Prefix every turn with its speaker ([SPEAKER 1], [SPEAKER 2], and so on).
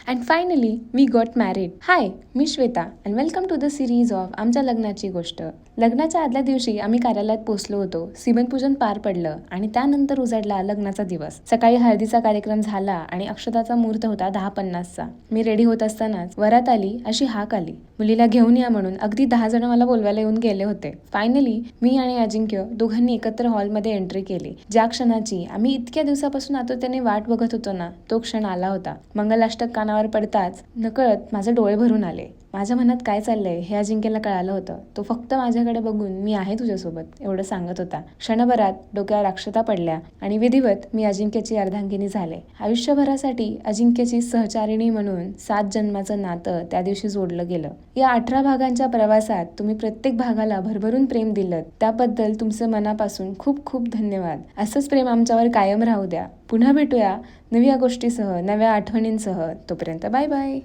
[SPEAKER 1] And finally we got married. Hi, मी Shweta and welcome to the series of आमच्या लग्नाची गोष्ट. लग्नाच्या आदल्या दिवशी आम्ही कार्यालयात पोहोचलो होतो. सीमनपूजन पार पडलं आणि त्यानंतर उजाडला लग्नाचा दिवस. सकाळी हळदीचा कार्यक्रम झाला आणि अक्षताचा मुहूर्त होता 10:50चा. मी रेडी होत असतानाच वरात आली अशी हाक आली. मुलीला घेऊन या म्हणून अगदी 10 जण मला बोलवायला येऊन गेले होते. फायनली मी आणि अजिंक्य दोघांनी एकत्र हॉलमध्ये एंट्री केली. ज्या क्षणाची आम्ही इतक्या दिवसापासून आतुरतेने वाट बघत होतो ना, तो क्षण आला होता. मंगलाष्टक कानावर पडताच नकळत माझे डोळे भरून आले. माझ्या मनात काय चाललंय हे अजिंक्यला कळालं होतं. तो फक्त माझ्याकडे बघून मी आहे तुझ्यासोबत एवढं सांगत होता. क्षणभरात डोक्यावर अक्षता पडल्या आणि विधिवत मी अजिंक्यची अर्धांगिनी झाले. आयुष्यभरासाठी अजिंक्यची सहचारिणी म्हणून 7 जन्माचं नातं त्या दिवशी जोडलं गेलं. या 18 भागांच्या प्रवासात तुम्ही प्रत्येक भागाला भरभरून प्रेम दिलं, त्याबद्दल तुमचे मनापासून खूप खूप धन्यवाद. असंच प्रेम आमच्यावर कायम राहू द्या. पुन्हा भेटूया नव्या गोष्टीसह, नव्या आठवणींसह. तोपर्यंत बाय बाय.